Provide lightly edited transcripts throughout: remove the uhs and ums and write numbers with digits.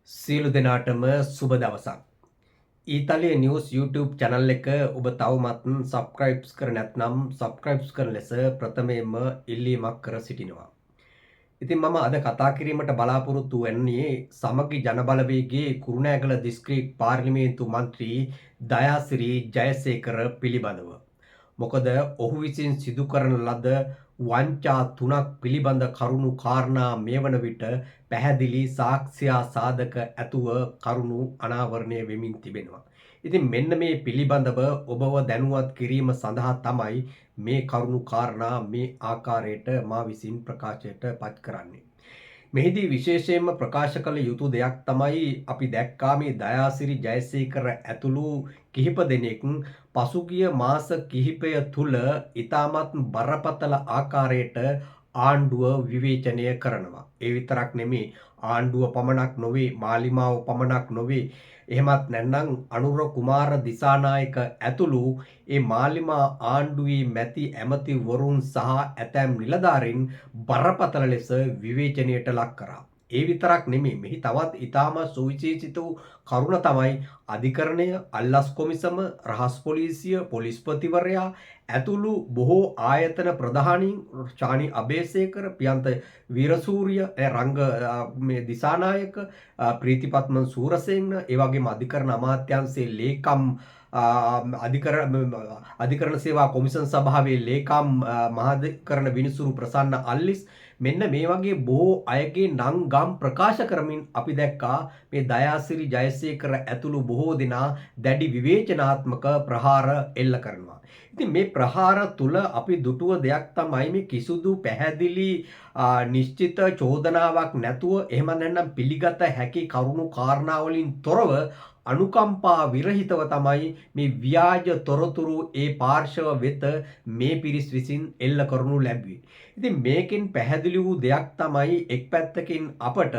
සියලු දෙනාටම සුබ දවසක්. ඊතලිය නිවුස් YouTube channel එක ඔබ තවමත් subscribe කර නැත්නම් subscribe කරන ලෙස ප්‍රථමයෙන්ම ඉල්ලීමක් කර සිටිනවා. ඉතින් මම අද කතා කිරීමට බලාපොරොත්තු වෙන්නේ සමගි ජනබලවේගයේ කුරුණෑගල දිස්ත්‍රික් පාර්ලිමේන්තු මන්ත්‍රී දයාසිරි ජයසේකර පිළිබඳව. මොකද ඔහු විසින් සිදු කරන ලද වංචා 3ක් පිළිබඳ කරුණු කාරණා මේ වන විට පැහැදිලි සාක්ෂ්‍ය සාධක ඇතුව කරුණු අනාවරණය වෙමින් තිබෙනවා. ඉතින් මෙන්න මේ පිළිබඳව ඔබව දැනුවත් කිරීම සඳහා තමයි මේ කරුණු කාරණා මේ ආකාරයට මා විසින් ප්‍රකාශයට පත් කරන්නේ. මෙහිදී විශේෂයෙන්ම ප්‍රකාශ කළ යුතු දෙයක් තමයි අපි දැක්කා මේ දයාසිරි ජයසේකර ඇතුළු කිහිප දෙනෙක් පසුගිය මාස කිහිපය තුල ඊටමත් බරපතල ආකාරයට ආණ්ඩුව විවේචනය කරනවා. ඒ විතරක් නෙමේ ආණ්ඩුව පමණක් නොවේ මාලිමාව පමණක් නොවේ එහෙමත් නැත්නම් අනුර කුමාර දිසානායක ඇතුළු ඒ මාලිමා ආණ්ඩුවේ මැති ඇමතිවරුන් සහ ඇතැම් නිලධාරීන් බරපතල ලෙස විවේචනයට ලක් කරා. ඒ විතරක් නෙමෙයි මෙහි තවත් ඊටාම සුවිශේෂිත වූ කරුණ තමයි අධිකරණය, අල්ලස් කොමිසම, රහස් පොලිසිය, පොලිස්පතිවරයා ඇතුළු බොහෝ ආයතන ප්‍රධානීන් චානි අබේසේකර, පියන්ත වීරසූරිය, රංග මේ දිසානායක, ප්‍රීතිපත්මන් සූරසේන, ඒ වගේම අධිකරණ අමාත්‍යාංශයේ ලේකම් අධිකරණ සේවා කොමිෂන් සභාවේ ලේකම් මහාධිකරණ විනිසුරු ප්‍රසන්න අල්ලිස් මෙන්න මේ වගේ බොහෝ අයගේ නම් ගම් ප්‍රකාශ කරමින් අපි දැක්කා මේ දයාසිරි ජයසේකර ඇතුළු බොහෝ දෙනා දැඩි විවේචනාත්මක ප්‍රහාර එල්ල කරනවා. ඉතින් මේ ප්‍රහාර තුල අපි දුටුව දෙයක් තමයි මේ කිසිදු පැහැදිලි නිශ්චිත චෝදනාවක් නැතුව එහෙම නැත්නම් පිළිගත හැකි කරුණු කාරණා වලින් තොරව අනුකම්පා විරහිතව තමයි මේ ව්‍යාජ තොරතුරු ඒ පාර්ශව වෙත මේ පිරිස් විසින් එල්ල කරනු ලැබුවේ. ඉතින් මේකෙන් පැහැදිලි වූ දෙයක් තමයි එක් පැත්තකින් අපට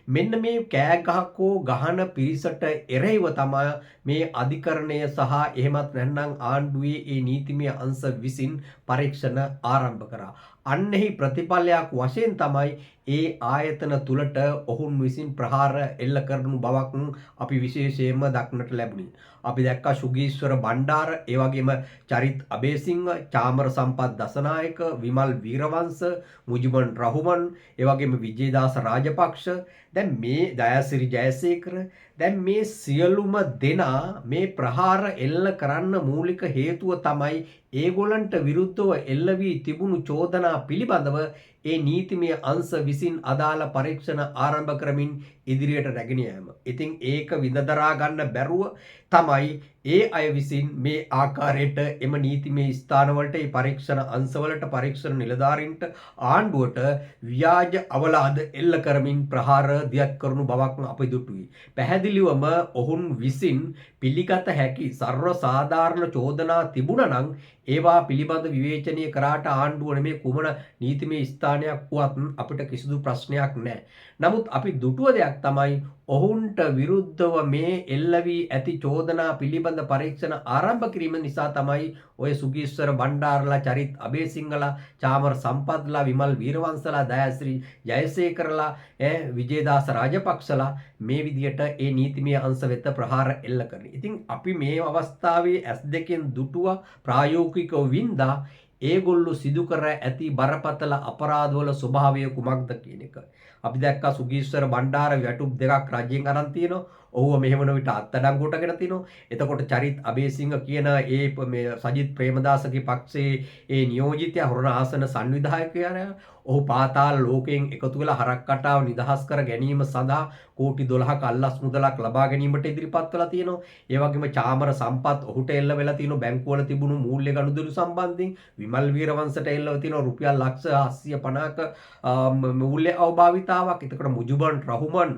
මෙන්න මේ කෑ ගහකෝ ගහන පිරිසට එරෙහිව තමයි මේ අධිකරණය සහ එහෙමත් නැත්නම් ආණ්ඩුවේ ඒ නීතිමය අංශ විසින් පරීක්ෂණ ආරම්භ කරා. අන්නෙහි ප්‍රතිඵලයක් වශයෙන් තමයි ඒ ආයතන තුලට ඔවුන් විසින් ප්‍රහාර එල්ල කරනු බවක් අපි විශේෂයෙන්ම දක්නට ලැබුණේ. අපි දැක්කා ශුගීශ්වර බණ්ඩාර, ඒ වගේම චරිත් අබේසිංහ, චාමර සම්පත් දසනායක, විමල් වීරවංශ, මුජිබන් රහුමන්, ඒ වගේම විජේදාස රාජපක්ෂ, දැන් මේ දයාසිරි ජයසේකර, දැන් මේ සියලුම දෙනා මේ ප්‍රහාර එල්ල කරන්න මූලික හේතුව තමයි ඒගොල්ලන්ට විරුද්ධව එල්ල වී තිබුණු චෝදනා පිළිබඳව ඒ නීතිමය අංශ විසින් අදාළ පරීක්ෂණ ආරම්භ කරමින් ඉදිරියට රැගෙන යාම. ඉතින් ඒක විඳදරා ගන්න බැරුව තමයි ඒ අය විසින් මේ ආකාරයට එම නීතිමය ස්ථානවලට ඒ පරීක්ෂණ අංශවලට පරීක්ෂණ නිලධාරීන්ට ආණ්ඩුවට ව්‍යාජ අවලාද එල්ල කරමින් ප්‍රහාර දියත් කරනු බවක් අපි දුටුවේ. පැහැදිලිවම ඔවුන් විසින් පිළිගත හැකි සර්ව සාධාරණ චෝදනා තිබුණා නම් ඒවා පිළිබඳ විවේචනය කරාට ආණ්ඩුව නෙමේ කුමන නීතිමය ස්ථානයක් වුවත් අපිට කිසිදු ප්‍රශ්නයක් නැහැ. නමුත් අපි දුටුව දෙයක් තමයි ඔවුන්ට විරුද්ධව මේ එල්ල වී ඇති චෝදනා පිළිබඳ පරීක්ෂණ ආරම්භ කිරීම නිසා තමයි ඔය සුගීශ්වර බණ්ඩාරලා, චරිත් අබේසිංහලා, චාමර සම්පත්ලා, විමල් වීරවංශලා, දයාසිරි ජයසේකරලා, විජේදාස රාජපක්ෂලා මේ විදියට ඒ නීතිමය අංශ වෙත ප්‍රහාර එල්ල කරනවා. ඉතින් අපි මේ අවස්ථාවේ S2 දුටුවා ප්‍රායෝගිකව වින්දා ඒගොල්ලෝ සිදු කර ඇති බරපතල අපරාධවල ස්වභාවය කුමක්ද කියන එක. අපි දැක්කා සුගීශ්වර බණ්ඩාර වැටුප් දෙකක් රජයෙන් අරන් තියෙනවා. ඔහුව මෙහෙමන විට අත්අඩංගුවටගෙන තිනවා. එතකොට චරිත් අබේසිංහ කියන ඒ මේ සජිත් ප්‍රේමදාසගේ පක්ෂයේ ඒ නියෝජිතයා හොරණ ආසන සංවිධායකයා ඔහු පාතාල ලෝකයෙන් එකතු වෙලා හරක් කටාව නිදහස් කර ගැනීම සඳහා කෝටි 12ක අල්ලස් මුදලක් ලබා ගැනීමට ඉදිරිපත් වෙලා තියෙනවා. ඒ වගේම චාමර සම්පත් ඔහුට එල්ල වෙලා තියෙනවා බැංකුවල තිබුණු මූල්‍ය ගනුදෙනු සම්බන්ධයෙන්. විමල් වීරවංශට එල්ලව තියෙනවා රුපියල් ලක්ෂ 850ක මූල්‍ය අවභාවිතාවක්. එතකොට මුජුබන් රහුමන්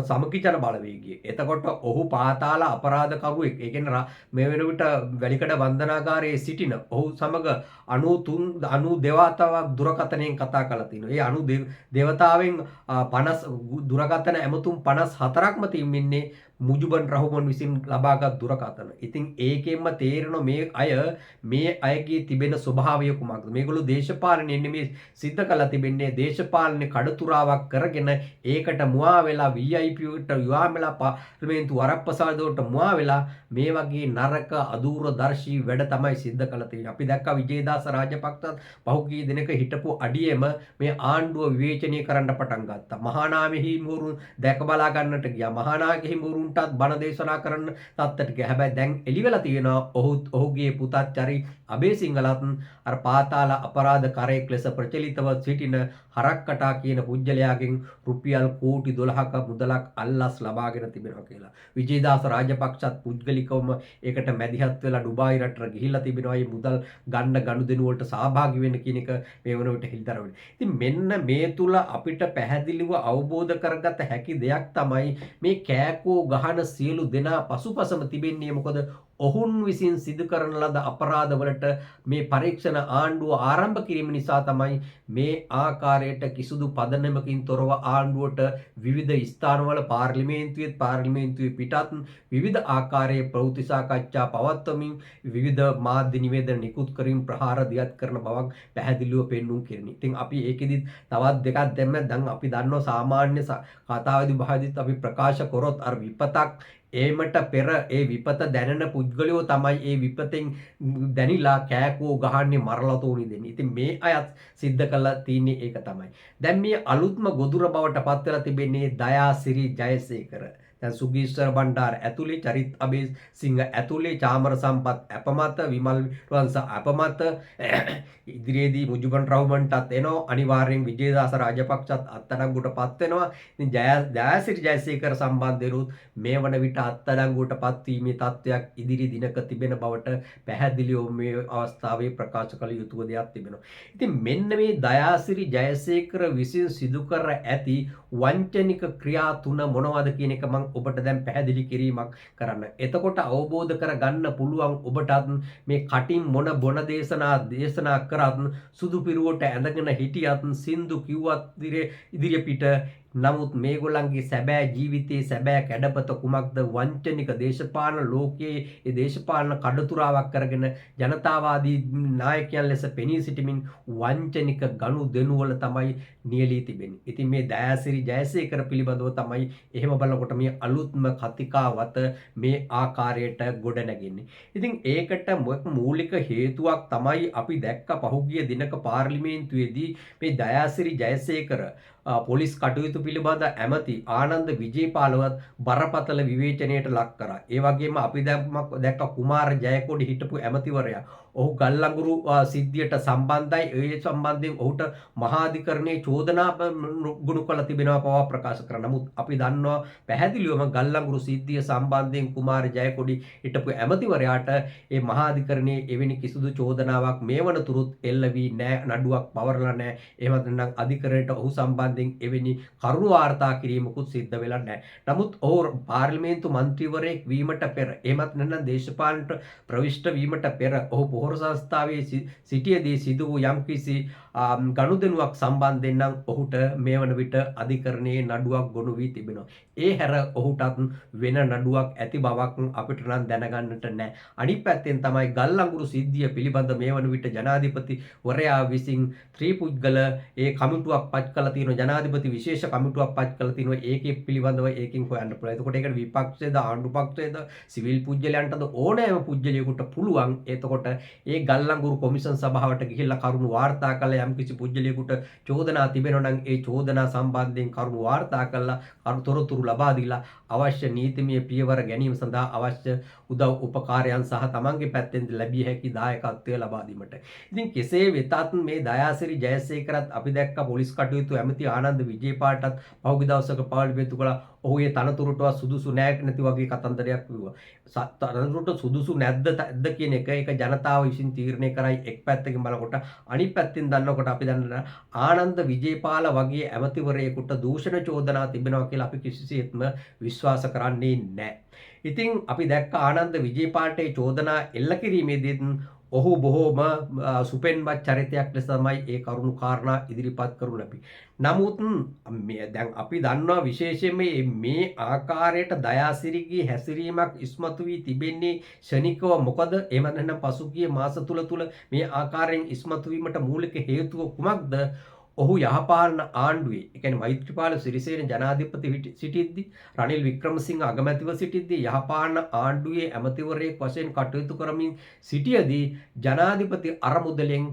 සමකිචන බලවේගිය. එතකොට ඔහු පාතාල අපරාධකරුවෙක්. ඒ කියන්නේ මේ වෙන විට වැලිකඩ වන්දනාගාරයේ සිටින ඔහු සමග 93 දෙවතාවක් දුරකථනයෙන් කතා කරලා තිනවා. ඒ 90 දෙවතාවෙන් 50 දුරකථන ඇමතුම් 54ක්ම තිබෙන්නේ මුජුබන් රහුමන් විසින් ලබාගත් දුරකථන. ඉතින් ඒකෙන්ම තේරෙන මේ අයගේ තිබෙන ස්වභාවය කුමක්ද? මේගොල්ලෝ දේශපාලනයෙන් නෙමෙයි සිද්ධ කළා තිබෙන්නේ දේශපාලන දේශපාලන කඩතුරාවක් කරගෙන ඒකට මුවා වෙලා VIPට යුවා වෙලා පාර්ලිමේන්තු වරප්‍රසාදවලට මුවා වෙලා මේ වගේ නරක අදූරදර්ශී වැඩ තමයි සිද්ධ කළ තියෙන්නේ. අපි දැක්කා විජේදාස රාජපක්ෂත් පහුගිය දිනක හිටපු අඩියෙම මේ ආණ්ඩුව විවේචනය කරන්න පටන් ගත්තා. මහානාම හිමිවරුන් දැක බලා ගන්නට ගියා. මහානාම හිමිවරුන්ටත් බණ දේශනා කරන්න තත්ත්වයට ගියා. හැබැයි දැන් එළි වෙලා තියෙනවා ඔහුගේ පුතත් චරි අබේසිංහලත් අර පාතාල අපරාධ කරයෙක් ලෙස ප්‍රචලිතව සිටින හරක්කටා කියන පුජ්‍යලයාගෙන් රුපියල් කෝටි 12ක මුදලක් අල්ලස් ලබාගෙන තිබෙනවා කියලා. විජේදාස රාජපක්ෂත් පුද්ගලිකවම ඒකට මැදිහත් වෙලා ඩුබායි රටට ගිහිල්ලා තිබෙනවා. මේ මුදල් ගන්න ගනුදෙනු වලට සහභාගී වෙන්න කියන එක මේ වන විට හෙළිදරව් වෙනවා. ඉතින් මෙන්න මේ තුල අපිට පැහැදිලිව අවබෝධ කරගත හැකි දෙයක් තමයි මේ කෑකෝ ගහන සියලු දෙනා පසුපසම තිබෙන්නේ. මොකද ඔහුන් විසින් සිදු කරන ලද අපරාධවලට මේ පරීක්ෂණ ආණ්ඩුව ආරම්භ කිරීම නිසා තමයි මේ ආකාරයට කිසිදු පදනමකින් තොරව ආණ්ඩුවට විවිධ ස්ථානවල පාර්ලිමේන්තුවේ පිටත් විවිධ ආකාරයේ ප්‍රවෘත්ති සාකච්ඡා පවත්වමින් විවිධ මාධ්‍ය නිවේදන නිකුත් කරමින් ප්‍රහාර දියත් කරන බවක් පැහැදිලිව පෙන්වුම් කෙරෙනවා. ඉතින් අපි ඒකෙදිත් තවත් දෙකක් දැම්ම දැන් අපි දන්නවා සාමාන්‍ය කතාවේදී බහදිත් අපි ප්‍රකාශ කරොත් අර විපතක් ඒමට පෙර ඒ විපත දැනෙන පුද්ගලයෝ තමයි ඒ විපතෙන් දැනිලා කෑකෝ ගහන්නේ මරලා තෝනි දෙන්නේ. ඉතින් මේ අයත් සිද්ධ කළා තින්නේ ඒක තමයි. දැන් මේ අලුත්ම ගොදුර බවට පත් වෙලා තිබෙන්නේ දයාසිරි ජයසේකර. දැන් සුගීශ්වර බණ්ඩාර ඇතුලේ චරිත් අබේසිංහ ඇතුලේ චාමර සම්පත් අපමත විමල් වංශ අපමත ඉදිරියේදී මුජුබන් රහමන්ටත් එනවා. අනිවාර්යෙන් විජේදාස රාජපක්ෂත් අත්අඩංගුවටපත් වෙනවා. ඉතින් දයාසිරි ජයසේකර සම්බන්ධයෙන් මේ වන විට අත්අඩංගුවටපත් වීමේ තත්ත්වයක් ඉදිරි දිනක තිබෙන බවට පැහැදිලිව මේ අවස්ථාවේ ප්‍රකාශ කළ යුතු දෙයක් තිබෙනවා. ඉතින් මෙන්න මේ දයාසිරි ජයසේකර විසින් සිදු කර ඇති වංචනික ක්‍රියා තුන මොනවද කියන එක මම ඔබට දැන් පැහැදිලි කිරීමක් කරන්න. එතකොට අවබෝධ කරගන්න පුළුවන් ඔබටත් මේ කටින් මොන බොන දේශනා කරත් සුදු පිරුවට ඇඳගෙන හිටියත් සින්දු කිව්වත් ඉදිරිය පිට නමුත් මේගොල්ලන්ගේ සැබෑ ජීවිතයේ සැබෑ කැඩපත කුමක්ද? වංචනික දේශපාලන ලෝකයේ ඒ දේශපාලන කඩතුරාවක් කරගෙන ජනතාවාදී නායකයන් ලෙස පෙනී සිටමින් වංචනික ගනුදෙනු වල තමයි නියැලී තිබෙන්නේ. ඉතින් මේ දයාසිරි ජයසේකර පිළිබඳව තමයි එහෙම බලනකොට මේ අලුත්ම කතිකාවත මේ ආකාරයට ගොඩ නැගෙන්නේ. ඉතින් ඒකට මූලික හේතුවක් තමයි අපි දැක්ක පහුගිය දිනක පාර්ලිමේන්තුවේදී මේ දයාසිරි ජයසේකර පොලිස් කටයුතු පිළිබඳ ඇමති ආනන්ද විජේපාලවත් බරපතල විවේචනයට ලක් කරා. ඒ වගේම අපි දැක්ක කුමාර ජයකොඩි හිටපු ඇමතිවරයා ඔහු ගල්ලඟුරු සිද්ධියට සම්බන්ධයි. ඒ සම්බන්ධයෙන් ඔහුට මහාධිකරණයේ චෝදනා ගොනු කළ තිබෙනවා පවා ප්‍රකාශ කරා. නමුත් අපි දන්නවා පැහැදිලිවම ගල්ලඟුරු සිද්ධිය සම්බන්ධයෙන් කුමාර ජයකොඩි හිටපු ඇමතිවරයාට ඒ මහාධිකරණයේ එවැනි කිසිදු චෝදනාවක් මේ වනතුරුත් එල්ල වී නැහැ. නඩුවක් පවරලා නැහැ. එහෙම නැත්නම් අධිකරණයට ඔහු සම්බන්ධයෙන් එවැනි කරුණු වාර්තා කිරීමකුත් සිද්ධ වෙලා නැහැ. නමුත් ඔහු පාර්ලිමේන්තු මන්ත්‍රීවරයෙක් වීමට පෙර එහෙමත් නැත්නම් දේශපාලනට ප්‍රවිෂ්ඨ වීමට පෙර ඔහු පොහොර සංස්ථාවේ සිටියේදී සිදු වූ යම්කිසි ගනුදෙනුවක් සම්බන්ධයෙන් නම් ඔහුට මේ වන විට අධිකරණයේ නඩුවක් ගොනු වී තිබෙනවා. ඒ හැර ඔහුටත් වෙන නඩුවක් ඇති බවක් අපිට නම් දැනගන්නට නැහැ. අනිත් පැත්තෙන් තමයි ගල්ලඟුරු සිද්ධිය පිළිබඳ මේ වන විට ජනාධිපති වරයා විසින් ත්‍රිපුද්ගල ඒ කමිටුවක් පත් කළා තියෙනවා. ජනාධිපති විශේෂ කමිටුවක් පත් කළා තියෙනවා. ඒකේ පිළිබඳව ඒකෙන් හොයන්න පුළුවන්. එතකොට ඒකට විපක්ෂයේද ආණ්ඩු පක්ෂයේද සිවිල් පුද්ගලයන්ටද ඕනෑම පුද්ගලයෙකුට පුළුවන්. එතකොට ඒ ගල්ලඟුරු කොමිෂන් සභාවට ගිහිල්ලා කරුණු වාර්තා කළ යම්කිසි පුද්ගලයෙකුට චෝදනා තිබෙනවා නම් ඒ චෝදනා සම්බන්ධයෙන් කරුණු වාර්තා කළා තොරතුරු ලබා දීලා අවශ්‍ය නීතිමය පියවර ගැනීම සඳහා අවශ්‍ය උදව් උපකාරයන් සහ තමන්ගේ පැත්තෙන් ලැබිය හැකි දායකත්වය ලබා දීමට. ඉතින් කෙසේ වෙතත් මේ දයාසිරි ජයසේකරත් අපි දැක්ක පොලිස් කටයුතු ඇමති ආනන්ද විජේපාලටත් පහුගිය දවසක පාර්ලිමේන්තු කළා. ඔහු ඒ තනතුරටවත් සුදුසු නැති වගේ කතන්දරයක් කිව්වා. තනතුරට සුදුසු නැද්ද කියන එක ජනතාව විසින් තීරණය කරයි එක් පැත්තකින් බලනකොට. අනිත් පැත්තෙන් දන්නකොට අපි දන්නා ආනන්ද විජේපාල වගේ ඇමතිවරයෙකුට දූෂණ චෝදනා තිබෙනවා කියලා අපි කිසිසේත්ම විශ්වාස කරන්නේ නැහැ. ඉතින් අපි දැක්ක ආනන්ද විජේපාලට ඒ චෝදනා එල්ල කිරීමේදී ඔහු බොහෝම සුපෙන්වත් චරිතයක් ලෙස තමයි ඒ කරුණු කාරණා ඉදිරිපත් කරනු ලැබි. නමුත් දැන් අපි දන්නවා විශේෂයෙන්ම මේ ආකාරයට දයාසිරිගේ හැසිරීමක් ඉස්මතු වී තිබෙන්නේ ශනිකව. මොකද එහෙම නැත්නම් පසුගිය මාස තුල මේ ආකාරයෙන් ඉස්මතු වීමට මූලික හේතුව කුමක්ද? ඔහු යහපාලන ආණ්ඩුවේ ඒ කියන්නේ මෛත්‍රීපාල සිරිසේන ජනාධිපති සිටිද්දී රනිල් වික්‍රමසිංහ අගමැතිව සිටිද්දී යහපාලන ආණ්ඩුවේ ඇමතිවරයෙක් වශයෙන් කටයුතු කරමින් සිටියදී ජනාධිපති අරමුදලෙන්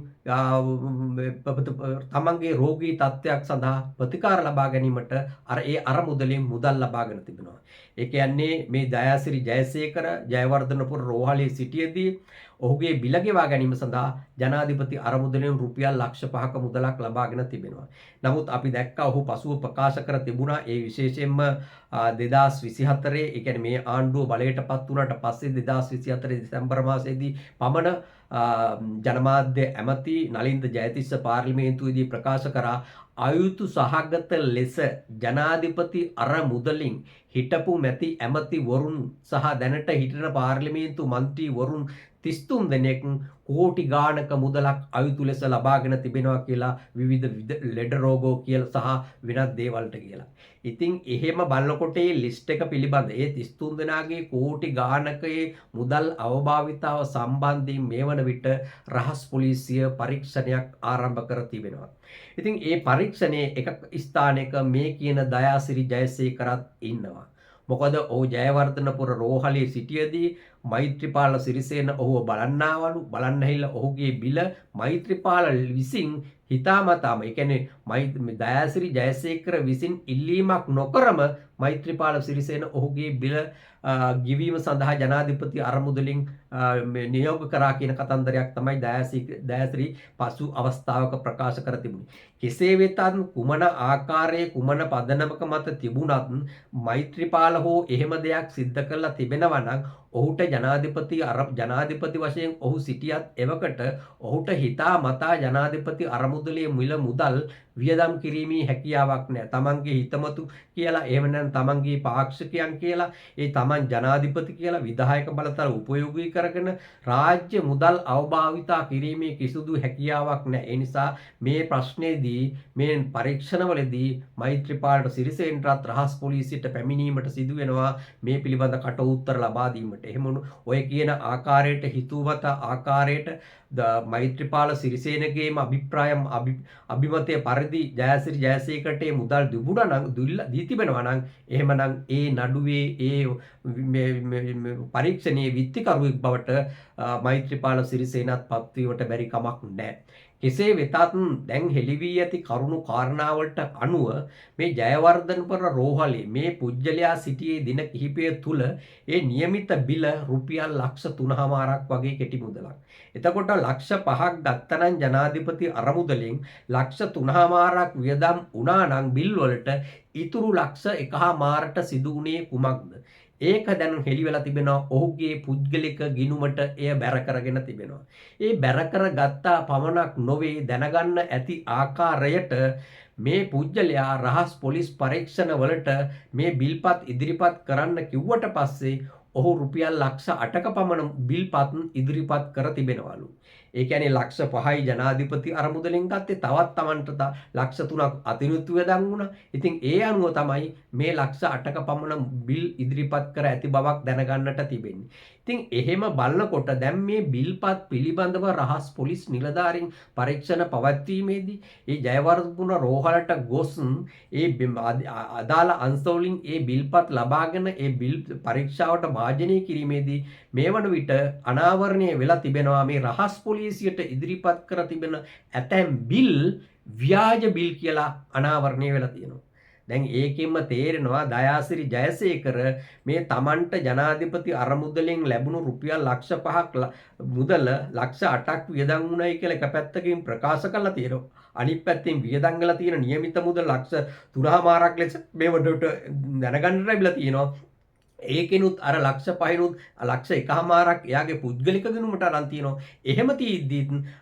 තමන්ගේ රෝගී තත්ත්වයක් සඳහා ප්‍රතිකාර ලබා ගැනීමට ඒ අරමුදලෙන් මුදල් ලබාගෙන තිබෙනවා. ඒ කියන්නේ මේ දයාසිරි ජයසේකර ජයවර්ධනපුර රෝහලේ සිටියේදී ඔහුගේ බිල ගෙවා ගැනීම සඳහා ජනාධිපති අරමුදලෙන් රුපියල් ලක්ෂ 5ක මුදලක් ලබාගෙන තිබෙනවා. නමුත් අපි දැක්කා ඔහු පසුව ප්‍රකාශ කර තිබුණා ඒ විශේෂයෙන්ම 2024 ඒ කියන්නේ මේ ආණ්ඩුව බලයටපත් වුණාට පස්සේ 2024 දෙසැම්බර් මාසයේදී පමණ ජනමාධ්‍ය ඇමති නලින්ද ජයතිස්ස පාර්ලිමේන්තුවේදී ප්‍රකාශ කරා අයුතු සහගත ලෙස ජනාධිපති අරමුදලින් හිටපු මැති ඇමතිවරුන් සහ දැනට හිටන පාර්ලිමේන්තු මන්ත්‍රීවරුන් 33 දෙනෙක් කෝටි ගාණක මුදලක් අයුතු ලෙස ලබාගෙන තිබෙනවා කියලා විවිධ ලෙඩ රෝගෝ කියලා සහ වෙනත් දේවල්ට කියලා. ඉතින් එහෙම බලනකොට මේ ලිස්ට් එක පිළිබඳ ඒ 33 දෙනාගේ කෝටි ගාණකයේ මුදල් අවභාවිතාව සම්බන්ධයෙන් මේ වන විට රහස් පොලිසිය පරීක්ෂණයක් ආරම්භ කර තිබෙනවා. ඉතින් ඒ පරීක්ෂණයේ එක ස්ථානයක මේ කියන දයාසිරි ජයසේකරත් ඉන්නවා. මොකද ඔහු ජයවර්ධනපුර රෝහලේ සිටියේදී මෛත්‍රීපාල සිරිසේන ඔහුව බලන්නවලු බලන්න ඇවිල්ලා ඔහුගේ බිල මෛත්‍රීපාල විසින් හිතාමතාම ඒ කියන්නේ දයාසිරි ජයසේකර විසින් ඉල්ලීමක් නොකරම මෛත්‍රීපාල සිරිසේන ඔහුගේ බිල ගිවීම සඳහා ජනාධිපති අරමුදලින් නියෝග කරා කියන කතන්දරයක් තමයි දයාසිරි පසු අවස්ථාවක ප්‍රකාශ කර තිබුණේ. කෙසේ වෙතත් කුමන ආකාරයේ කුමන පදනමක මත තිබුණත් මෛත්‍රීපාල හෝ එහෙම දෙයක් සිද්ධ කරලා තිබෙනවා නම් ඔහුට ජනාධිපති වශයෙන් ඔහු සිටියත් එවකට ඔහුට හිතා මතා ජනාධිපති අරමුදලේ මුදල් වියදම් කිරීමේ හැකියාවක් නැහැ. තමන්ගේ හිතමතු කියලා එහෙම නැත්නම් තමන්ගේ පාක්ෂිකයන් කියලා ඒ තමන් ජනාධිපති කියලා විධායක බලතල උපයෝගී කරගෙන රාජ්‍ය මුදල් අවභාවිතා කිරීමේ කිසිදු හැකියාවක් නැහැ. ඒ නිසා මේ ප්‍රශ්නේදී මේ පරීක්ෂණවලදී මෛත්‍රීපාලට සිරිසේනටත් රහස් පොලිසියට පැමිණීමට සිදු වෙනවා මේ පිළිබඳ කට උත්තර ලබා දීමට. එහෙමනු ඔය කියන ආකාරයට හිතුවත ආකාරයට මෛත්‍රීපාල සිරිසේනගේම අභිප්‍රායම් අභිමතය පරිදි ජයසිරි ජයසේකරට මුදල් දුබුණා නම් දී තිබෙනවා නම් එහෙමනම් ඒ නඩුවේ ඒ පරීක්ෂණයේ විත්තිකරුවෙක් බවට මෛත්‍රීපාල සිරිසේනත් පත්වීමට බැරි කමක් නැහැ. කෙසේ වෙතත් දැන් හෙළි වී ඇති කරුණු කාරණාවලට අනුව මේ ජයවර්ධනපුර රෝහලේ මේ පුජ්‍යලයා සිටියේ දින කිහිපය තුල ඒ નિયમિત බිල රුපියල් ලක්ෂ 3.5ක් වගේ කෙටි මුදලක්. එතකොට ලක්ෂ 5ක් ගත්තනම් ජනාධිපති අරමුදලෙන් ලක්ෂ 3.5ක් වියදම් වුණා නම් බිල් වලට ඉතුරු ලක්ෂ 1.5ට සිදු වුණේ කුමක්ද? ඒක දැන් හෙළි වෙලා තිබෙනවා ඔහුගේ පුද්ගලික ගිණුමට එය බැර කරගෙන තිබෙනවා. ඒ බැර කරගත්තා පමණක් නොවේ දැනගන්න ඇති ආකාරයට මේ පුජ්‍යලයා රහස් පොලිස් පරීක්ෂණ වලට මේ බිල්පත් ඉදිරිපත් කරන්න කිව්වට පස්සේ ඔහු රුපියල් ලක්ෂ 8ක පමණ බිල්පත් ඉදිරිපත් කර තිබෙනවලු. ඒ කියන්නේ ලක්ෂ 5යි ජනාධිපති අරමුදලෙන් ගත්තේ තවත් Tamanට ලක්ෂ 3ක් අතිරික්ත වියදම් වුණා. ඉතින් ඒ අනුව තමයි මේ ලක්ෂ 8ක පමණ බිල් ඉදිරිපත් කර ඇති බවක් දැනගන්නට තිබෙන්නේ. ඉතින් එහෙම බලනකොට දැන් මේ බිල්පත් පිළිබඳව රහස් පොලිස් නිලධාරීන් පරීක්ෂණ පවත්වීමේදී ඒ ජයවර්ධනපුර රෝහලට ගොස් ඒ අදාළ අංශවලින් ඒ බිල්පත් ලබාගෙන ඒ බිල් පරීක්ෂාවට භාජනය කිරීමේදී මේ වන විට අනාවරණය වෙලා තිබෙනවා මේ රහස් පොලිසියට ඉදිරිපත් කර තිබෙන ඇතැම් බිල් ව්‍යාජ බිල් කියලා අනාවරණය වෙලා තියෙනවා. දැන් ඒකෙන්ම තේරෙනවා දයාසිරි ජයසේකර මේ Tamanට ජනාධිපති අරමුදලෙන් ලැබුණු රුපියල් ලක්ෂ 5ක් මුදල ලක්ෂ 8ක් වියදම් වුණයි කියලා එක පැත්තකින් ප්‍රකාශ කරලා තියෙනවා. අනිත් පැත්තෙන් වියදම් කරලා තියෙන નિયમિત මුදල ලක්ෂ 3.5ක් ලෙස මේවට දැනගන්න ලැබිලා තියෙනවා. ඒකෙනුත් අර ලක්ෂ 5නුත් ලක්ෂ 1.5ක් එයාගේ පුද්ගලික ගණුමට අරන් තියෙනවා. එහෙම තියෙද්දි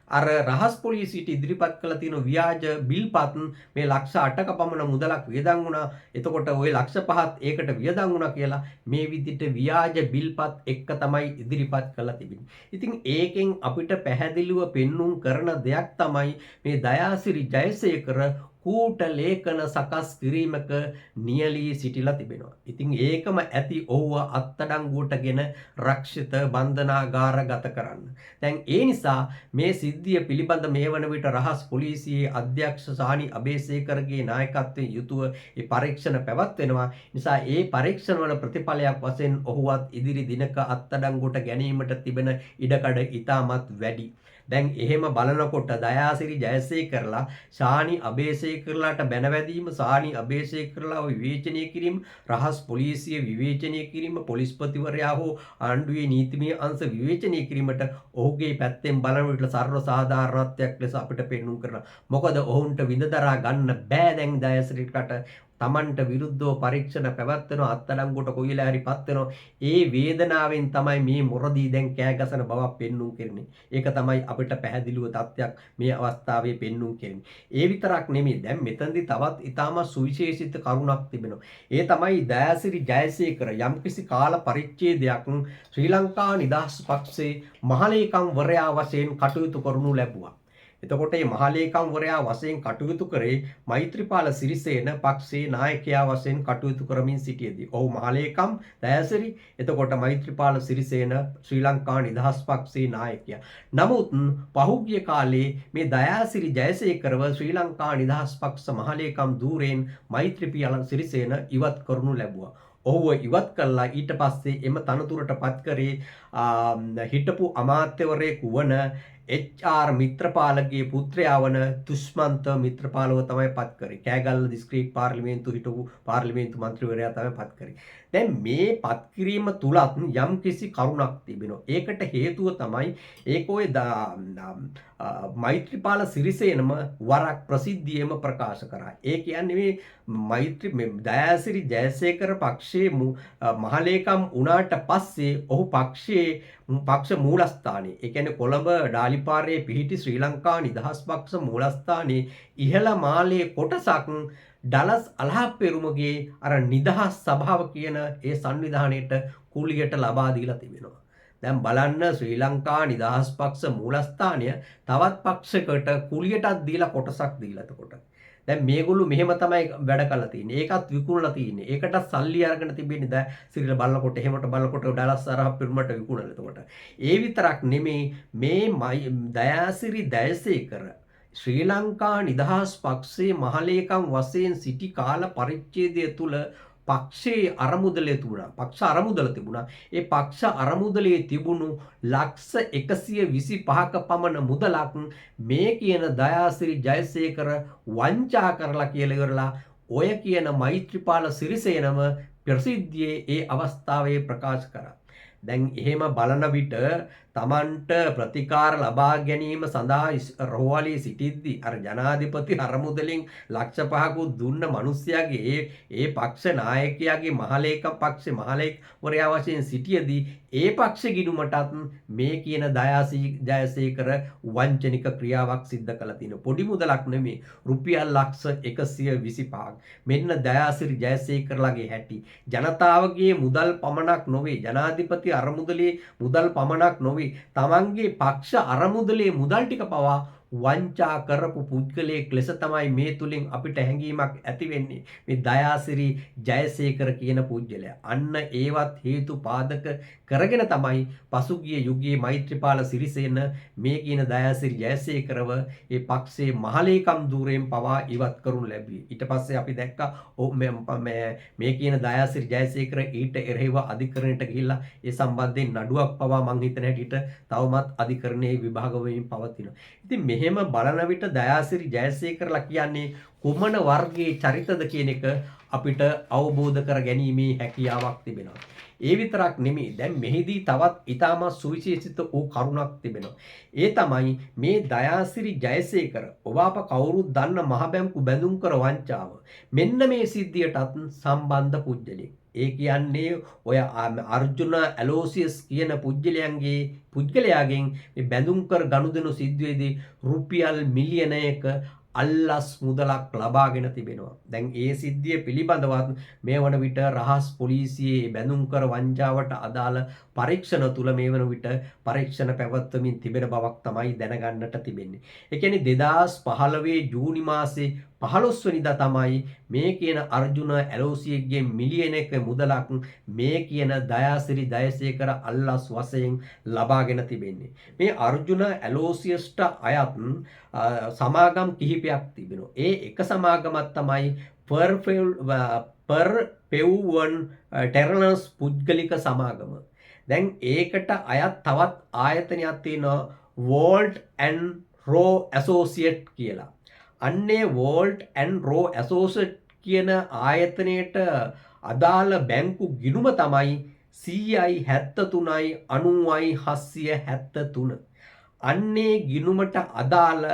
අර රහස් පොලිසියට ඉදිරිපත් කළ තියෙන ව්‍යාජ බිල්පත් මේ ලක්ෂ 8ක පමණ මුදලක් වියදම් වුණා. එතකොට ওই ලක්ෂ 5ත් ඒකට වියදම් වුණා කියලා මේ විදිහට ව්‍යාජ බිල්පත් එක්ක තමයි ඉදිරිපත් කළා තිබෙන්නේ. ඉතින් ඒකෙන් අපිට පැහැදිලිව පෙන්눔 කරන දෙයක් තමයි මේ දයාසිරි ජයසේකර කූට ලේඛන සකස් කිරීමක නියැලී සිටිලා තිබෙනවා. ඉතින් ඒකම ඇති ඔහුව අත්අඩංගුවටගෙන රක්ෂිත බන්ධනාගාරගත කරන්න. දැන් ඒ නිසා මේ සිද්ධිය පිළිබඳ මේ වන විට රහස් පොලිසියේ අධ්‍යක්ෂ සානි අබේසේකරගේ නායකත්වයෙන් යුතුව ඒ පරීක්ෂණ පැවැත්වෙනවා. නිසා ඒ පරීක්ෂණවල ප්‍රතිඵලයක් වශයෙන් ඔහුවත් ඉදිරි දිනක අත්අඩංගුවට ගැනීමට තිබෙන ඉඩකඩ ඉතාමත් වැඩි. දැන් එහෙම බලනකොට දයාසිරි ජයසේකරලා ශානි අබේසේකරලාට බැනවැදීම, ශානි අබේසේකරලාව විවේචනය කිරීම, රහස් පොලිසිය විවේචනය කිරීම, පොලිස්පතිවරයා හෝ ආණ්ඩුවේ නීතිමය අංශ විවේචනය කිරීමට ඔහුගේ පැත්තෙන් බලන විට සර්ව සාධාරණත්වයක් ලෙස අපිට පෙන්වුම් කරනවා. මොකද ඔවුන්ට විඳදරා ගන්න බෑ දැන් දයාසිරිට තමන්ට විරුද්ධව පරීක්ෂණ පැවැත්වෙනවා, අත්අඩංගුවට කොයිලා හරි පත් වෙනවා. ඒ වේදනාවෙන් තමයි මේ මොරදී දැන් කෑ ගසන බවක් පෙන්වුම් කරන්නේ. ඒක තමයි අපිට පැහැදිලිව තත්ත්වයක් මේ අවස්ථාවේ පෙන්වුම් කරන්නේ. ඒ විතරක් නෙමෙයි, දැන් මෙතනදී තවත් ඊටාම සුවිශේෂිත කරුණක් තිබෙනවා. ඒ තමයි දයාසිරි ජයසේකර යම්කිසි කාල පරිච්ඡේදයක් ශ්‍රී ලංකා නිදහස් පක්ෂයේ මහලේකම්වරයා වශයෙන් කටයුතු කරනු ලැබුවා. එතකොට මේ මහලේකම්වරයා වශයෙන් කටයුතු කරේ මෛත්‍රීපාල සිරිසේන පක්ෂයේ නායකයා වශයෙන් කටයුතු කරමින් සිටියේදී. ඔහු මහලේකම් දයාසිරි, එතකොට මෛත්‍රීපාල සිරිසේන ශ්‍රී ලංකා නිදහස් පක්ෂයේ නායකයා. නමුත් පහුගිය කාලේ මේ දයාසිරි ජයසේකරව ශ්‍රී ලංකා නිදහස් පක්ෂ මහලේකම් ධූරයෙන් මෛත්‍රීපාල සිරිසේන ඉවත් කරනු ලැබුවා. ඔහුව ඉවත් කළා. ඊට පස්සේ එම තනතුරට පත් කරේ හිටපු අමාත්‍යවරයෙකු වන HR මිත්‍රපාලගේ පුත්‍රයා වන දුෂ්මන්ත මිත්‍රපාලව තමයි පත් කරේ. කෑගල්ල දිස්ත්‍රික් පාර්ලිමේන්තු හිටපු පාර්ලිමේන්තු මන්ත්‍රීවරයා තමයි පත් කරේ. දැන් මේ පත් කිරීම තුලත් යම් කිසි කරුණක් තිබෙනවා. ඒකට හේතුව තමයි ඒක ඔය මෛත්‍රීපාල සිරිසේනම වරක් ප්‍රසිද්ධියේම ප්‍රකාශ කරා. ඒ කියන්නේ මේ දයාසිරි ජයසේකර පක්ෂයේ මහලේකම් වුණාට පස්සේ ඔහු පක්ෂ මූලස්ථානයේ, ඒ කියන්නේ කොළඹ ඩාලිපාරේ පිහිටි ශ්‍රී ලංකා නිදහස් පක්ෂ මූලස්ථානයේ ඉහළ මාලයේ කොටසක් ඩලස් අලහප්පෙරුමගේ අර නිදහස් සභාව කියන ඒ සංවිධානයට කුලියට ලබා දීලා තිබෙනවා. දැන් බලන්න ශ්‍රී ලංකා නිදහස් පක්ෂ මූලස්ථානය තවත් පක්ෂයකට කුලියටත් දීලා කොටසක් දීලා. එතකොට දැන් මේගොල්ලෝ මෙහෙම තමයි වැඩ කරලා තියෙන්නේ. ඒකත් විකුණලා තියෙන්නේ. ඒකට සල්ලි අරගෙන තිබෙන්නේ දැන් සිරිල බලනකොට එහෙමට බලනකොට ඩලස් අලහප්පෙරුමට විකුණලා. එතකොට ඒ විතරක් නෙමේ, මේ දයාසිරි ජයසේකර ශ්‍රී ලංකා නිදහස් පක්ෂයේ මහලේකම් වශයෙන් සිටි කාල පරිච්ඡේදය තුල පක්ෂයේ අරමුදලේ තිබුණා. පක්ෂ අරමුදල තිබුණා. ඒ පක්ෂ අරමුදලේ තිබුණු ලක්ෂ 125ක පමණ මුදලක් මේ කියන දයාසිරි ජයසේකර වංචා කරලා කියලා ඉවරලා ඔය කියන මෛත්‍රීපාල සිරිසේනම ප්‍රසිද්ධියේ ඒ අවස්ථාවේ ප්‍රකාශ කරා. දැන් එහෙම බලන විට තමන්ට ප්‍රතිකාර ලබා ගැනීම සඳහා රෝහලේ සිටිද්දී අර ජනාධිපති අරමුදලින් ලක්ෂ 5ක් දුන්න මිනිස්යාගේ ඒ පක්ෂ නායකයාගේ මහලේකම් පක්ෂේ මහලේකම්වරයා වශයෙන් සිටියදී ඒ පක්ෂ ගිණුමටත් මේ කියන දයාසිරි ජයසේකර වංචනික ක්‍රියාවක් සිද්ධ කළා තියෙනවා. පොඩි මුදලක් නෙමෙයි, රුපියල් ලක්ෂ 125ක්. මෙන්න දයාසිරි ජයසේකරලාගේ හැටි. ජනතාවගේ මුදල් පමණක් නොවේ, ජනාධිපති අරමුදලේ මුදල් පමණක් නොවේ, තමන්ගේ පක්ෂ අරමුදලේ මුදල් ටික පවා වංචා කරපු පුද්ගලයෙක් ලෙස තමයි මේ තුලින් අපිට හැඟීමක් ඇති වෙන්නේ මේ දයාසිරි ජයසේකර කියන පුද්ගලයා. අන්න ඒවත් හේතු පාදක කරගෙන තමයි පසුගිය යුගයේ මෛත්‍රීපාල සිරිසේන මේ කියන දයාසිරි ජයසේකරව ඒ පක්ෂයේ මහලේකම් ධූරයෙන් පවා ඉවත් කරනු ලැබුවේ. ඊට පස්සේ අපි දැක්කා මේ කියන දයාසිරි ජයසේකර ඊට එරෙහිව අධිකරණයට ගිහිල්ලා ඒ සම්බන්ධයෙන් නඩුවක් පවා මං හිතන හැටියට තවමත් අධිකරණයේ විභාග වෙමින් පවතිනවා. ඉතින් මෙහෙම බලන විට දයාසිරි ජයසේකරලා කියන්නේ කුමන වර්ගයේ චරිතද කියන එක අපිට අවබෝධ කර ගැනීමේ හැකියාවක් තිබෙනවා. ඒ විතරක් නෙමෙයි, දැන් මෙහිදී තවත් ඊටම සුවිශේෂිත වූ කරුණක් තිබෙනවා. ඒ තමයි මේ දයාසිරි ජයසේකර ඔබ අප කවුරුත් දන්න මහ බැංකු බැඳුම් කර වංචාව. මෙන්න මේ සිද්ධියටත් සම්බන්ධ පුද්ගලෙක්. ඒ කියන්නේ ඔය අර්ජුන ඇලෝසියස් කියන පුද්ගලයාගෙන් මේ බැඳුම් කර ගනුදෙනු සිද්ධියේදී රුපියල් මිලියනයක අල්ලස් මුදලක් ලබාගෙන තිබෙනවා. දැන් ඒ සිද්ධිය පිළිබඳවත් මේ වන විට රහස් පොලිසියේ බැඳුම් කර වංචාවට අදාළ පරීක්ෂණ තුල මේ වන විට පරීක්ෂණ පැවැත්වමින් තිබෙන බවක් තමයි දැනගන්නට තිබෙන්නේ. ඒ කියන්නේ 2015 ජූනි මාසේ 15 වෙනිදා තමයි මේ කියන අර්ජුන ඇලෝසියගේ මිලියන එක මුදලක් මේ කියන දයාසිරි ජයසේකර අල්ලස් වශයෙන් ලබාගෙන තිබෙන්නේ. මේ අර්ජුන ඇලෝසියස්ට අයත් සමාගම් කිහිපයක් තිබෙනවා. ඒ එක සමාගමක් තමයි පෙව්වන් ටෙරනස් පුද්ගලික සමාගම. දැන් ඒකට අයත් තවත් ආයතනයක් තියෙනවා වෝල්ට් ඇන් රෝ ඇසෝසියට් කියලා. අන්නේ වෝල්ට් ඇන් රෝ ඇසෝසියට් කියන ආයතනයට අදාළ බැංකු ගිණුම තමයි 173යි 90යි 773. අන්නේ ගිණුමට අදාළ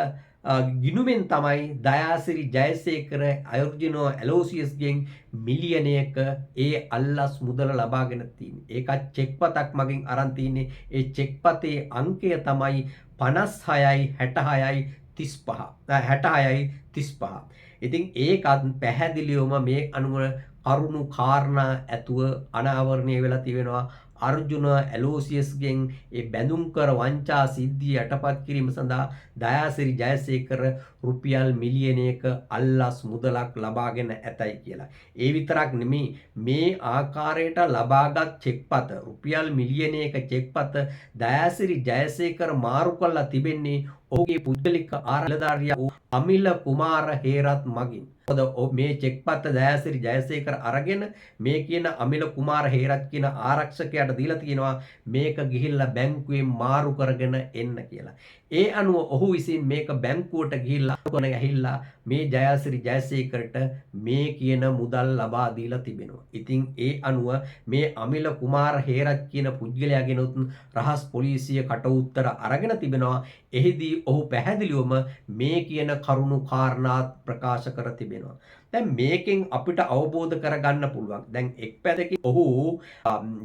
ගිණුමෙන් තමයි දයාසිරි ජයසේකර අර්ජුනෝ ඇලෝසියස්ගෙන් මිලියනයක ඒ අල්ලස් මුදල ලබාගෙන තියෙන්නේ. ඒකත් චෙක්පතක් මගින් අරන් තින්නේ. ඒ චෙක්පතේ අංකය තමයි 56යි 66යි 35. 66යි 35. ඉතින් ඒකත් පැහැදිලිවම මේ අනුව කරුණු කාරණා ඇතුව අනාවරණය වෙලා තිබෙනවා. අර්ජුන ඇලෝසියස්ගෙන් ඒ බැඳුම් කර වංචා සිද්ධිය යටපත් කිරීම සඳහා දයාසිරි ජයසේකර රුපියල් මිලියනයක අල්ලස් මුදලක් ලබාගෙන ඇතයි කියලා. ඒ විතරක් නෙමෙයි මේ ආකාරයට ලබාගත් චෙක්පත රුපියල් මිලියනයක චෙක්පත දයාසිරි ජයසේකර මාරු කරලා තිබෙන්නේ ඔහුගේ පුද්ගලික ආරාධනාරිය වූ අමිල කුමාර හේරත් මගින්. මොකද මේ චෙක්පත දයාසිරි ජයසේකර අරගෙන මේ කියන අමිල කුමාර හේරත් කියන ආරක්ෂකයාට දීලා තියෙනවා මේක ගිහිල්ලා බැංකුවෙන් මාරු කරගෙන එන්න කියලා. ඒ අනුව ඔහු විසින් මේක බැංකුවට ගිහිල්ලා කොන ගහිල්ලා මේ ජයසිරි ජයසේකරට මේ කියන මුදල් ලබා දීලා තිබෙනවා. ඉතින් ඒ අනුව මේ අමිල කුමාර හේරත් කියන පුද්ගලයාගෙනුත් රහස් පොලිසිය කට උත්තර අරගෙන තිබෙනවා. එහිදී ඔහු පැහැදිලිවම මේ කියන කරුණු කාරණා ප්‍රකාශ කර තිබෙනවා. දැන් මේකෙන් අපිට අවබෝධ කරගන්න පුළුවන්. දැන් එක් පැත්තකින් ඔහු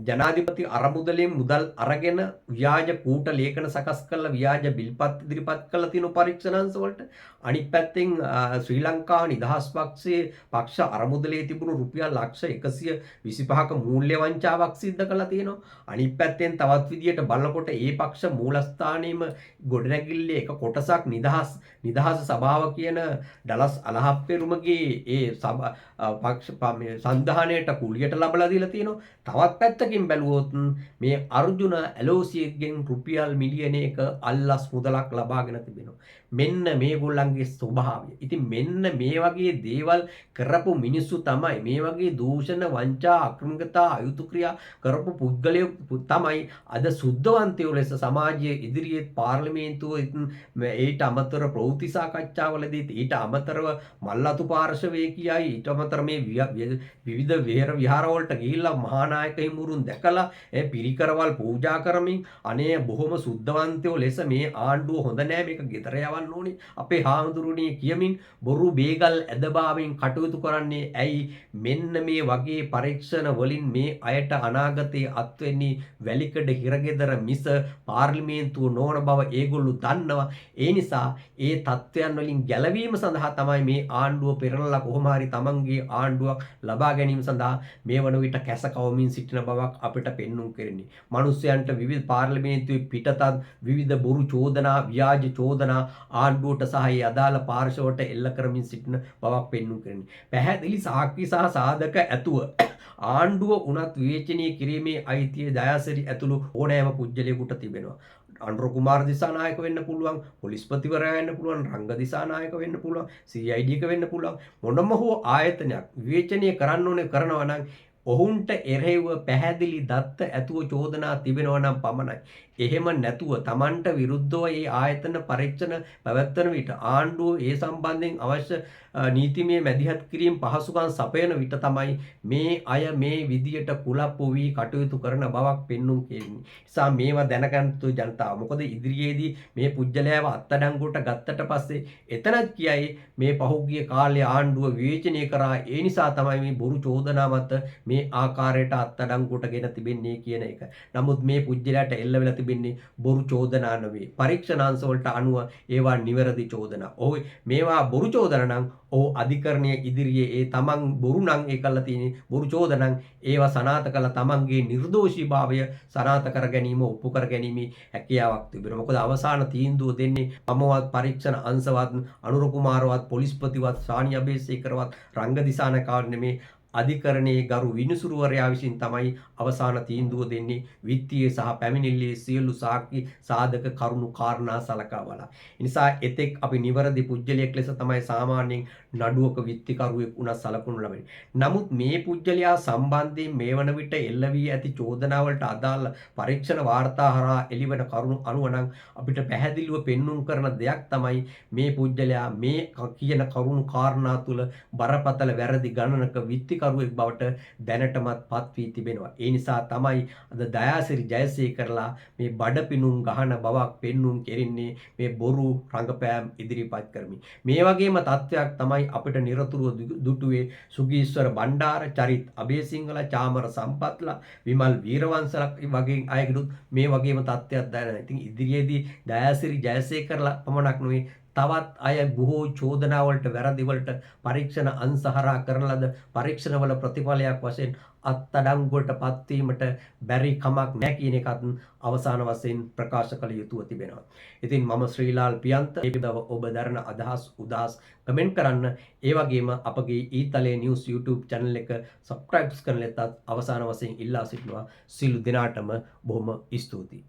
ජනාධිපති අරමුදලෙන් මුදල් අරගෙන ව්‍යාජ කූට ලේඛන සකස් කරලා ව්‍යාජ බිල්පත් ඉදිරිපත් කළා තියෙන පරීක්ෂණාංශ වලට. අනිත් පැත්තෙන් ශ්‍රී ලංකා නිදහස් පක්ෂයේ පක්ෂ අරමුදලේ තිබුණු රුපියල් ලක්ෂ 125ක මූල්‍ය වංචාවක් සිද්ධ කළා තියෙනවා. අනිත් පැත්තෙන් තවත් විදියට බලනකොට ඒ පක්ෂ මූලස්ථානයේම ගොඩනැගිල්ලේ එක කොටසක් නිදහස් සභාව කියන ඩලස් අලහප්පෙරුමගේ ඒ පක්ෂ සන්ධානයට කුලියට ලබලා දීලා තියෙනවා. තවත් පැත්තකින් බැලුවොත් මේ අර්ජුන ඇලෝසියගෙන් රුපියල් මිලියනයක අල්ලස් මුදලක් ලබාගෙන තිබෙනවා. මෙන්න මේගොල්ලන්ගේ ස්වභාවය. ඉතින් මෙන්න මේ වගේ දේවල් කරපු මිනිස්සු තමයි මේ වගේ දූෂණ වංචා අක්‍රමිකතා අයුතු ක්‍රියා කරපු පුද්ගලයෝ තමයි අද සුද්ධවන්තයෝ ලෙස සමාජයේ ඉදිරියේ පාර්ලිමේන්තුව ඊට අමතර ප්‍රවෘත්ති සාකච්ඡාවලදී ඊට අමතරව මල්ලතු පාර්ශවයේ කියයි ඊට අමතර මේ විවිධ විහාර වලට ගිහිල්ලා මහා නායක හිමුරුන් දැකලා පිරිකරවල් පූජා කරමින් අනේ බොහොම සුද්ධවන්තයෝ ලෙස මේ ආණ්ඩුව හොඳ නෑ මේක ගෙදර යවන්න ඕනේ අපේ හාමුදුරුවනේ කියමින් බොරු බේගල් ඇදබාවෙන් කටයුතු කරන්නේ ඇයි මෙන්න මේ වගේ පරීක්ෂණ වලින් මේ අයට අනාගතයේ අත්වෙන්නේ වැලිකඩ හිරගෙදර මිස පාර්ලිමේන්තුව නොවන බව ඒගොල්ලෝ දන්නවා. ඒ නිසා ඒ තත්ත්වයන් වලින් ගැලවීම සඳහා තමයි මේ ආණ්ඩුව පෙරළලා කොහොම හරි තමන්ගේ ආණ්ඩුවක් ලබා ගැනීම සඳහා මේ වන විට කැස කවමින් සිටින බවක් අපිට පෙන්눔 කරන්නේ. මිනිස්යන්ට විවිධ පාර්ලිමේන්තුවේ පිටතත් විවිධ බොරු චෝදනා ව්‍යාජ චෝදනා ආණ්ඩුවට සහ ඒ අදාළ පාර්ශවයට එල්ල කරමින් සිටින බවක් පෙන්눔 කරන්නේ. පැහැදිලි සාක්ෂි සහ සාධක ඇතුව ආණ්ඩුව උනත් විවේචනය කිරීමේ අයිතිය දයාසිරි ඇතුළු ඕනෑම පුද්ගලයෙකුට තිබෙනවා. අනුර කුමාර දිසානායක වෙන්න පුළුවන්, පොලිස්පතිවරයා වෙන්න පුළුවන්, රංග දිසානායක වෙන්න පුළුවන්, CID එක වෙන්න පුළුවන්. මොනම හෝ ආයතනයක් විවේචනය කරන්න ඕනේ කරනවා නම් ඔවුන්ට එරෙහිව පැහැදිලි දත්ත ඇතුව චෝදනා තිබෙනවා නම් පමණයි. එහෙම නැතුව Tamanට විරුද්ධව මේ ආයතන පරීක්ෂණ පැවැත්වන විට ආණ්ඩුව ඒ සම්බන්ධයෙන් අවශ්‍ය නීතිමය මැදිහත් කිරීම පහසුකම් සපයන විට තමයි මේ අය මේ විදියට කුලප්පු වී කටයුතු කරන බවක් පෙන්눔 කෙරෙන්නේ. නිසා මේවා දැනගන්න ජනතාව. මොකද ඉදිරියේදී මේ පුජ්‍යලයව අත්අඩංගුවට ගත්තට පස්සේ එතනත් කියයි මේ පහුගිය කාලේ ආණ්ඩුව විවේචනය කරා. ඒ නිසා තමයි මේ බොරු චෝදනා මත මේ ආකාරයට අත්අඩංගුවටගෙන තිබෙන්නේ කියන එක. නමුත් මේ පුජ්‍යලයට එල්ල වෙලා තිබෙන්නේ බොරු චෝදනා නෙවෙයි. පරීක්ෂණාංශ වලට අනුව ඒවා නිවැරදි චෝදනා. ඔහු මේවා බොරු චෝදනා නම් ඔහු අධිකරණයේ ඉදිරියේ ඒ තමන් බොරු නම් ඒ කළා තියෙන්නේ බොරු චෝදනා ඒවා සනාථ කළ තමන්ගේ නිර්දෝෂීභාවය සනාථ කර ගැනීම ඔප්පු කර ගැනීම හැකියාවක් තිබෙනවා. මොකද අවසාන තීන්දුව දෙන්නේ මමවත් පරීක්ෂණ අංශවත් අනුර කුමාරවත් පොලිස්පතිවත් ශානි අබේසේකරවත් රංග දිසානකාවත් නෙමේ අධිකරණයේ ගරු විනිසුරුවරයා විසින් තමයි අවසාන තීන්දුව දෙන්නේ විත්තියේ සහ පැමිණිල්ලේ සියලු සාක්ෂි සාධක කරුණු කාරණා සලකා බලලා. ඒ නිසා එතෙක් අපි නිවැරදි පුජ්‍යලයක් ලෙස තමයි සාමාන්‍යයෙන් නඩුවක විත්තිකරුවෙක් උනත් සලකනු ලබන්නේ. නමුත් මේ පුජ්‍යලයා සම්බන්ධයෙන් මේ වන විට එල්ල වී ඇති චෝදනාවලට අදාළ පරීක්ෂණ වාර්තා හරහා එළිවන කරුණු අනුව නම් අපිට පැහැදිලිව පෙන්눔 කරන දෙයක් තමයි මේ පුජ්‍යලයා මේ කියන කරුණු කාරණා තුල බරපතල වැරදි ගණනක විත්තිකරුවෙක් බවට දැනටමත් පත් වී තිබෙනවා. ඒ නිසා තමයි අද දයාසිරි ජයසේකරලා මේ බඩපිනුම් ගහන බවක් පෙන්눔 කෙරින්නේ මේ බොරු රංගපෑම් ඉදිරිපත් කරමින්. මේ වගේම තත්ත්වයක් තමයි අපිට නිරතුරුව දුටුවේ සුගීස්වර බණ්ඩාර, චරිත් අබේසිංහල, චාමර සම්පත්ලා, විමල් වීරවංශලා වගේ අයගෙනුත් මේ වගේම තත්ත්වයක් දැනෙනවා. ඉතින් ඉදිරියේදී දයාසිරි ජයසේකරලා පමණක් නෙවෙයි තවත් අය බොහෝ චෝදනාවලට වැරදිවලට පරීක්ෂණ අංශහරා කරන ලද පරීක්ෂණවල ප්‍රතිඵලයක් වශයෙන් අත්අඩංගුවට පත්වීමට බැරි කමක් නැහැ කියන එකත් අවසාන වශයෙන් ප්‍රකාශ කළ යුතුව තිබෙනවා. ඉතින් මම ශ්‍රීලාල් පියන්ත මේ බව ඔබ දරන අදහස් උදාස් කමෙන්ට් කරන්න. ඒ වගේම අපගේ ඊතලේ නිවුස් YouTube channel එක subscribe කරන ලෙසත් අවසාන වශයෙන් ඉල්ලා සිටිනවා. සියලු දෙනාටම බොහොම ස්තුතියි.